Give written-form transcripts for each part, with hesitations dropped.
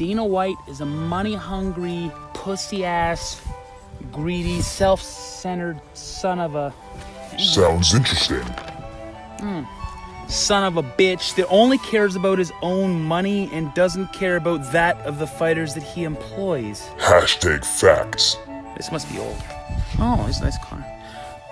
Dana White is a money-hungry, pussy-ass, greedy, self-centered son of a... Sounds interesting. Son of a bitch that only cares about his own money and doesn't care about that of the fighters that he employs. Hashtag facts. This must be old. Oh, it's nice car.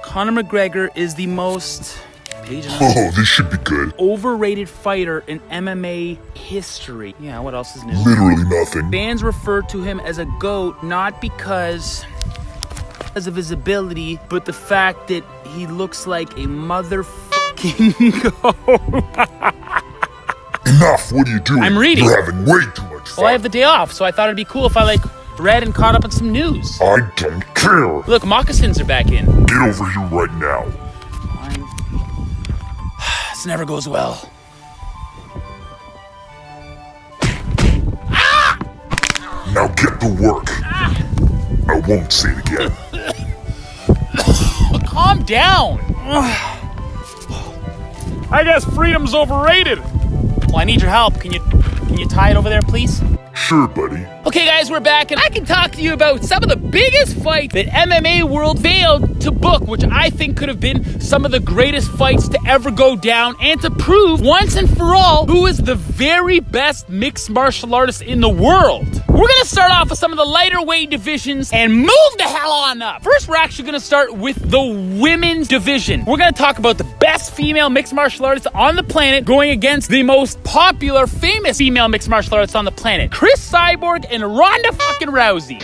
Conor McGregor is the most... Oh, this should be good. overrated fighter in MMA history. Yeah, what else is new? Literally nothing. Fans refer to him as a GOAT not because of his ability, but the fact that he looks like a motherfucking goat. Enough, what are you doing? I'm reading. You're having way too much fun. Well, I have the day off, so I thought it'd be cool if I read and caught up on some news. I don't care. Look, moccasins are back in. Get over here right now. Fine. This never goes well. Now get to work. I won't say it again. Calm down. I guess freedom's overrated. Well, I need your help. Can you tie it over there, please? Sure, buddy. Okay, guys, we're back, and I can talk to you about some of the biggest fights that MMA world failed to book, which I think could have been some of the greatest fights to ever go down, and to prove once and for all who is the very best mixed martial artist in the world. We're gonna start off with some of the lighter weight divisions and move the hell on up. First, we're actually gonna start with the women's division. We're gonna talk about the best female mixed martial artists on the planet going against the most popular, famous female mixed martial artists on the planet. Chris Cyborg and Ronda fucking Rousey.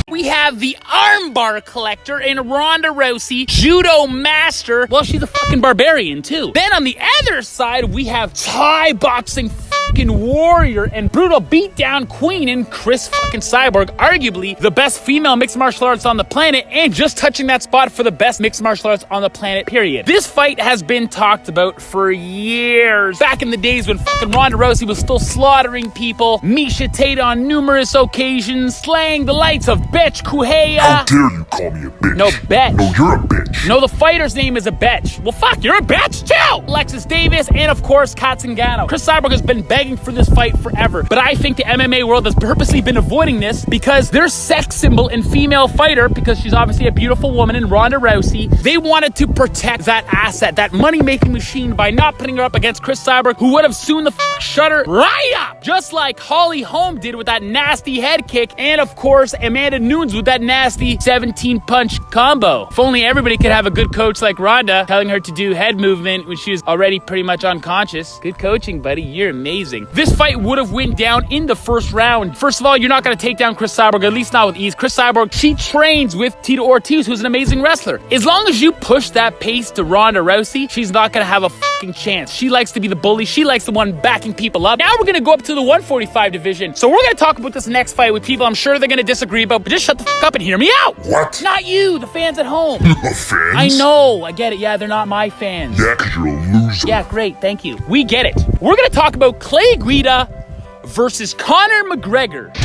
We have the armbar collector in Ronda Rousey, judo master. Well, she's a fucking barbarian too. Then on the other side, we have Thai boxing fucking warrior and brutal beatdown queen in Chris fucking Cyborg, arguably the best female mixed martial arts on the planet, and just touching that spot for the best mixed martial arts on the planet, period. This fight has been talked about for years. Back in the days when fucking Ronda Rousey was still slaughtering people, Miesha Tate on numerous occasions, slaying the likes of Betch Kuheya. How dare you call me a bitch? No, Betch. No, you're a bitch. No, the fighter's name is a Betch. Well, fuck, you're a Betch too! Alexis Davis and, of course, Katzengano. Chris Cyborg has been begging for this fight forever, but I think the MMA world has purposely been avoiding this because their sex symbol in female fighter, because she's obviously a beautiful woman in Ronda Rousey, they wanted to protect that asset, that money-making machine, by not putting her up against Chris Cyborg, who would have soon shut her right up, just like Holly Holm did with that nasty head kick, and, of course, Amanda Nunes with that nasty 17-punch combo. If only everybody could have a good coach like Ronda telling her to do head movement when she was already pretty much unconscious. Good coaching, buddy. You're amazing. This fight would have went down in the first round. First of all, you're not going to take down Chris Cyborg, at least not with ease. Chris Cyborg, she trains with Tito Ortiz, who's an amazing wrestler. As long as you push that pace to Ronda Rousey, she's not going to have a fucking chance. She likes to be the bully. She likes the one backing people up. Now we're going to go up to the 145 division. So we're going to talk about this next fight with people I'm sure they're going to disagree about, but just shut the fuck up and hear me out. What? Not you, the fans at home. Fans? I know, I get it. Yeah, they're not my fans. Yeah, because you're a loser. Yeah, great, thank you. We get it. We're going to talk about Clay Guida versus Conor McGregor.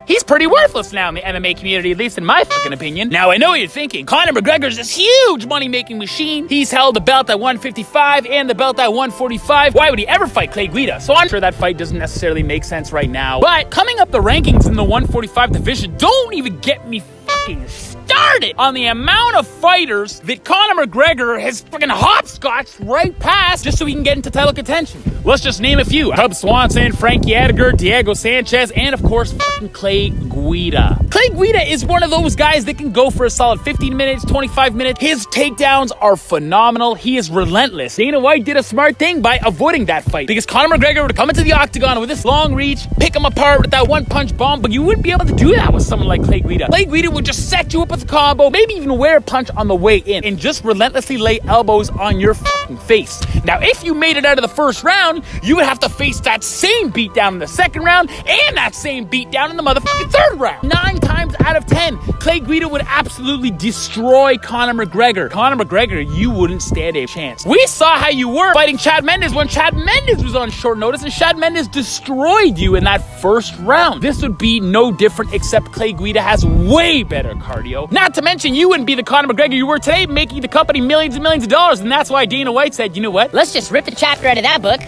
He's pretty worthless now in the MMA community, at least in my fucking opinion. Now, I know what you're thinking. Conor McGregor's this huge money-making machine. He's held the belt at 155 and the belt at 145. Why would he ever fight Clay Guida? So I'm sure that fight doesn't necessarily make sense right now. But coming up the rankings in the 145 division, don't even get me fucking started on the amount of fighters that Conor McGregor has fucking hopscotched right past just so he can get into title contention. Let's just name a few. Cub Swanson, Frankie Edgar, Diego Sanchez, and of course fucking Clay Guida. Clay Guida is one of those guys that can go for a solid 15 minutes, 25 minutes. His takedowns are phenomenal. He is relentless. Dana White did a smart thing by avoiding that fight because Conor McGregor would come into the octagon with this long reach, pick him apart with that one-punch bomb, but you wouldn't be able to do that with someone like Clay Guida. Clay Guida would just set you up with a combo, maybe even wear a punch on the way in, and just relentlessly lay elbows on your fucking face. Now, if you made it out of the first round, you would have to face that same beatdown in the second round and that same beatdown in the motherfucking third round. 9 times out of 10, Clay Guida would absolutely destroy Conor McGregor. Conor McGregor, you wouldn't stand a chance. We saw how you were fighting Chad Mendes when Chad Mendes was on short notice, and Chad Mendes destroyed you in that first round. This would be no different, except Clay Guida has way better cardio. Not to mention, you wouldn't be the Conor McGregor you were today, making the company millions and millions of dollars, and that's why Dana White said, you know what? Let's just rip the chapter out of that book,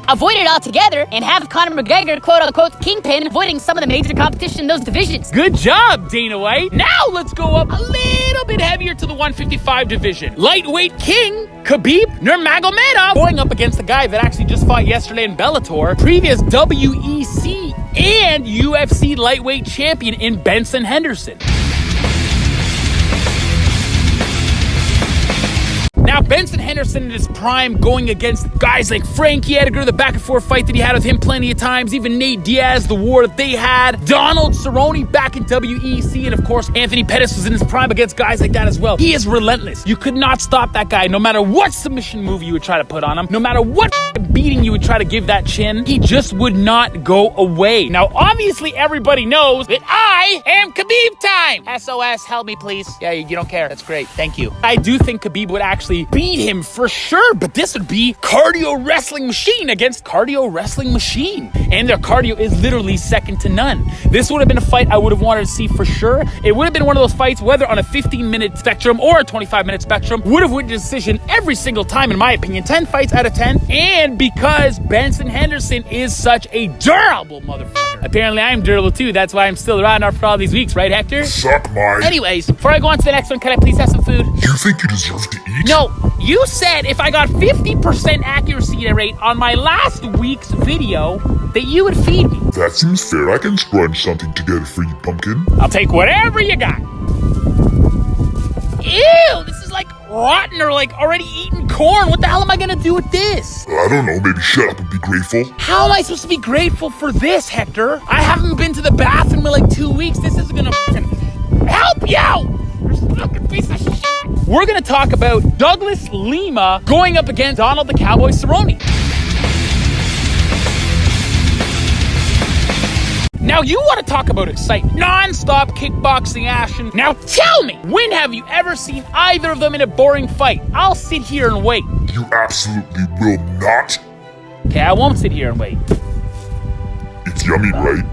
avoid it altogether, and have Conor McGregor, quote-unquote, kingpin, avoiding some of the major competition in those divisions. Good job, Dana White. Now let's go up a little bit heavier to the 155 division. Lightweight king, Khabib Nurmagomedov, going up against the guy that actually just fought yesterday in Bellator, previous WEC and UFC lightweight champion in Benson Henderson. Now, Benson Henderson in his prime going against guys like Frankie Edgar, the back and forth fight that he had with him plenty of times, even Nate Diaz, the war that they had, Donald Cerrone back in WEC, and of course, Anthony Pettis was in his prime against guys like that as well. He is relentless. You could not stop that guy, no matter what submission move you would try to put on him, no matter what beating you would try to give that chin, he just would not go away. Now, obviously, everybody knows that I am Khabib time. SOS, help me, please. Yeah, you don't care. That's great. Thank you. I do think Khabib would actually beat him for sure, but this would be cardio wrestling machine against cardio wrestling machine. And their cardio is literally second to none. This would have been a fight I would have wanted to see for sure. It would have been one of those fights, whether on a 15-minute spectrum or a 25-minute spectrum, would have won a decision every single time, in my opinion. 10 fights out of 10. And because Benson Henderson is such a durable motherfucker. Apparently, I'm durable too. That's why I'm still around after all these weeks, right, Hector? Suck my... Anyways, before I go on to the next one, can I please have some food? You think you deserve to eat? No, you said if I got 50% accuracy rate on my last week's video, that you would feed me. That seems fair. I can scrunch something together for you, pumpkin. I'll take whatever you got. Ew, this is like rotten or like already eaten corn. What the hell am I gonna do with this? I don't know, maybe shut up and be grateful. How am I supposed to be grateful for this, Hector? I haven't been to the bathroom in like 2 weeks. This isn't gonna help you! You're fucking piece of shit. We're gonna talk about Douglas Lima going up against Donald the Cowboy Cerrone. Now you want to talk about excitement, non-stop kickboxing action. Now tell me, when have you ever seen either of them in a boring fight? I'll sit here and wait. You absolutely will not. Okay, I won't sit here and wait. It's yummy, right?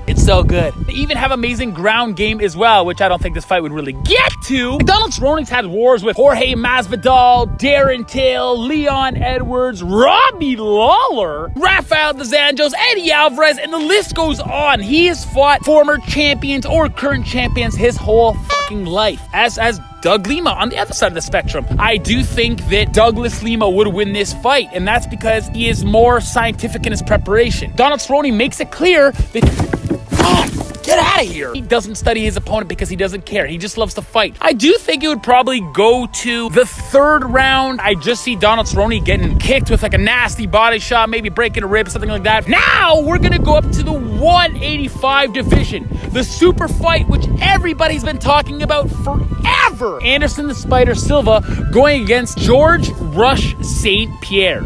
It's so good. They even have amazing ground game as well, which I don't think this fight would really get to. Donald Cerrone's had wars with Jorge Masvidal, Darren Till, Leon Edwards, Robbie Lawler, Rafael dos Anjos, Eddie Alvarez, and the list goes on. He has fought former champions or current champions his whole fucking life, as Doug Lima on the other side of the spectrum. I do think that Douglas Lima would win this fight, and that's because he is more scientific in his preparation. Donald Cerrone makes it clear that... Get out of here. He doesn't study his opponent because he doesn't care. He just loves to fight. I do think it would probably go to the third round. I just see Donald Cerrone getting kicked with like a nasty body shot, maybe breaking a rib, something like that. Now we're going to go up to the 185 division. The super fight, which everybody's been talking about forever. Anderson the Spider Silva going against George Rush St. Pierre.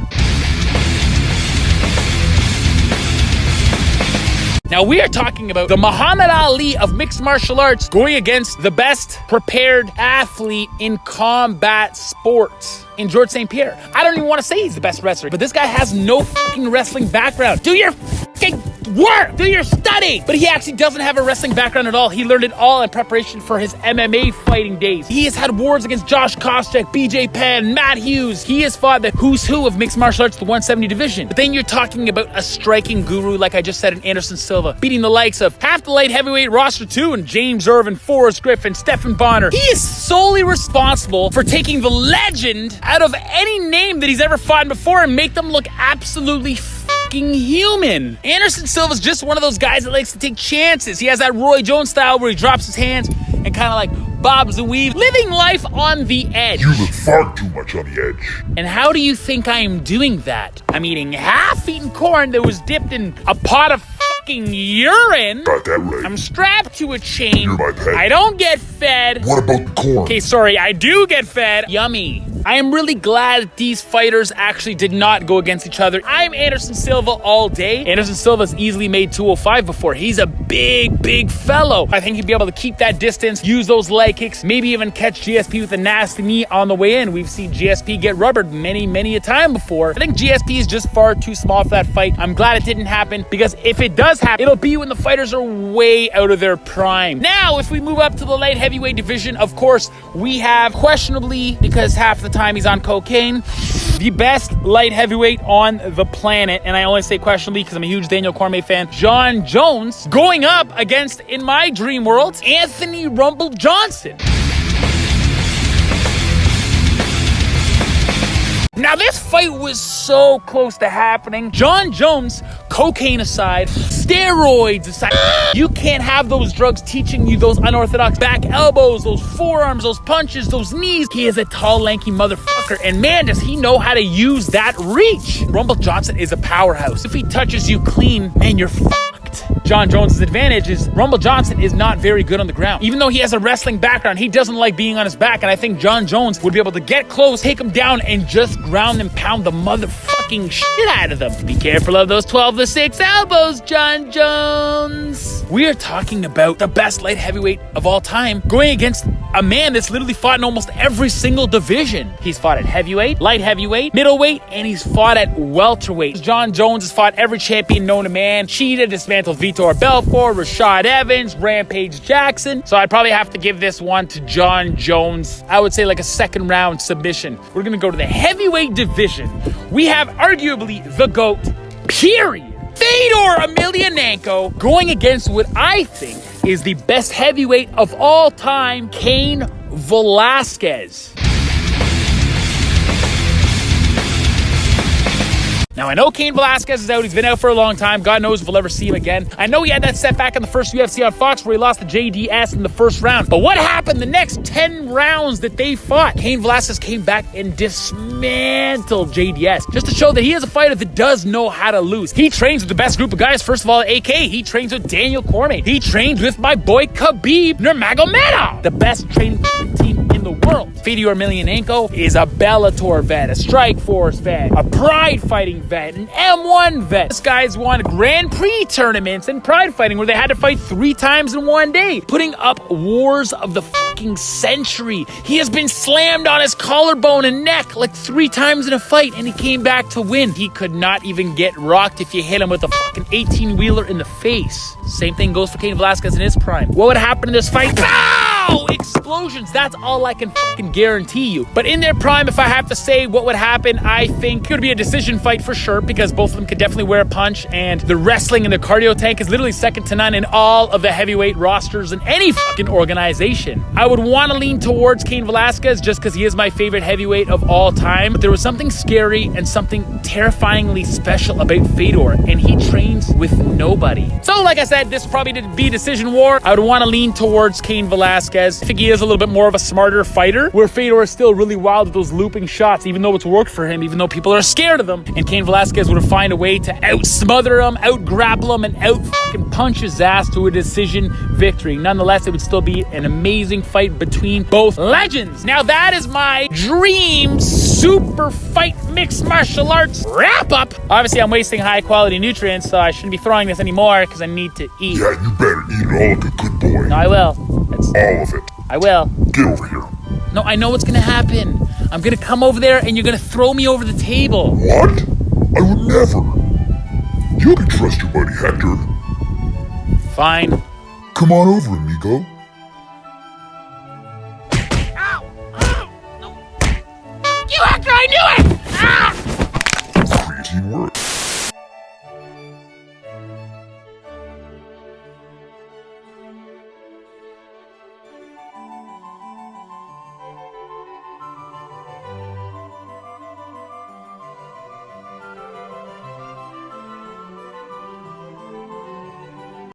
Now we are talking about the Muhammad Ali of mixed martial arts going against the best prepared athlete in combat sports in George St. Pierre. I don't even want to say he's the best wrestler, but this guy has no fucking wrestling background. Do your fucking work! Do your study! But he actually doesn't have a wrestling background at all. He learned it all in preparation for his MMA fighting days. He has had wars against Josh Koscheck, BJ Penn, Matt Hughes. He has fought the who's who of mixed martial arts, the 170 division. But then you're talking about a striking guru, like I just said, in Anderson Silva, beating the likes of half the light heavyweight roster too, and James Irvin, Forrest Griffin, Stephen Bonner. He is solely responsible for taking the legend out of any name that he's ever fought before and make them look absolutely fucking human. Anderson Silva's just one of those guys that likes to take chances. He has that Roy Jones style where he drops his hands and kind of like bobs and weaves, living life on the edge. You live far too much on the edge. And how do you think I am doing that? I'm eating half-eaten corn that was dipped in a pot of fucking urine. Got that right. I'm strapped to a chain. You're my pet. I don't get fed. What about the corn? Okay, sorry, I do get fed. Yummy. I am really glad that these fighters actually did not go against each other. I'm Anderson Silva all day. Anderson Silva's easily made 205 before. He's a big fellow. I think he'd be able to keep that distance, use those leg kicks, maybe even catch GSP with a nasty knee on the way in. We've seen GSP get rubbered many a time before. I think GSP is just far too small for that fight. I'm glad it didn't happen, because if it does happen, it'll be when the fighters are way out of their prime. Now, if we move up to the light heavyweight division, of course, we have questionably, because half the time he's on cocaine, the best light heavyweight on the planet, and I only say questionably because I'm a huge Daniel Cormier fan, Jon Jones, going up against, in my dream world, Anthony Rumble Johnson. Now, this fight was so close to happening. Jon Jones, cocaine aside, steroids aside, you can't have those drugs teaching you those unorthodox back elbows, those forearms, those punches, those knees. He is a tall, lanky motherfucker, and man, does he know how to use that reach. Rumble Johnson is a powerhouse. If he touches you clean, man, you're fucked. Jon Jones' advantage is Rumble Johnson is not very good on the ground. Even though he has a wrestling background, he doesn't like being on his back, and I think Jon Jones would be able to get close, take him down, and just ground and pound the motherfucking shit out of them. Be careful of those 12-6 elbows, Jon Jones. We are talking about the best light heavyweight of all time going against a man that's literally fought in almost every single division. He's fought at heavyweight, light heavyweight, middleweight, and he's fought at welterweight. Jon Jones has fought every champion known to man. Cheetah dismantled Vitor Belfort, Rashad Evans, Rampage Jackson. So I'd probably have to give this one to Jon Jones. I would say like a second round submission. We're gonna go to the heavyweight division. We have arguably the GOAT, period. Fedor Emelianenko going against what I think is the best heavyweight of all time, Cain Velasquez. Now, I know Cain Velasquez is out. He's been out for a long time. God knows if we'll ever see him again. I know he had that setback in the first UFC on Fox where he lost to JDS in the first round. But what happened the next 10 rounds that they fought? Cain Velasquez came back and dismantled JDS just to show that he is a fighter that does know how to lose. He trains with the best group of guys. First of all, AK. He trains with Daniel Cormier. He trains with my boy Khabib Nurmagomedov, the best training team in the world. Fedor Emelianenko is a Bellator vet, a Strikeforce vet, a Pride Fighting vet, an M1 vet. This guy's won Grand Prix tournaments in Pride Fighting where they had to fight 3 times in one day, putting up wars of the fucking century. He has been slammed on his collarbone and neck like 3 times in a fight, and he came back to win. He could not even get rocked if you hit him with a fucking 18-wheeler in the face. Same thing goes for Cain Velasquez in his prime. What would happen in this fight? Pow! Explosions. That's all I can fucking guarantee you. But in their prime, if I have to say what would happen, I think it would be a decision fight for sure, because both of them could definitely wear a punch, and the wrestling and the cardio tank is literally second to none in all of the heavyweight rosters in any fucking organization. I would want to lean towards Cain Velasquez just because he is my favorite heavyweight of all time. But there was something scary and something terrifyingly special about Fedor, and he trains with nobody. So like I said, this probably did be decision war. I would want to lean towards Cain Velasquez. I think he is a little bit more of a smarter fighter, where Fedor is still really wild with those looping shots, even though it's worked for him, even though people are scared of them. And Cain Velasquez would find a way to out-smother him, out-grapple him, and out-fucking-punch his ass to a decision victory. Nonetheless, it would still be an amazing fight between both legends. Now, that is my dream super fight mixed martial arts wrap-up. Obviously, I'm wasting high-quality nutrients, so I shouldn't be throwing this anymore because I need to eat. Yeah, you better eat it all like a good boy. No, I will. All of it. I will. Get over here. No, I know what's gonna happen. I'm gonna come over there and you're gonna throw me over the table. What? I would never. You can trust your buddy Hector. Fine. Come on over, amigo. Ow! Ow! No! You, Hector, I knew it! Ah! Crazy work.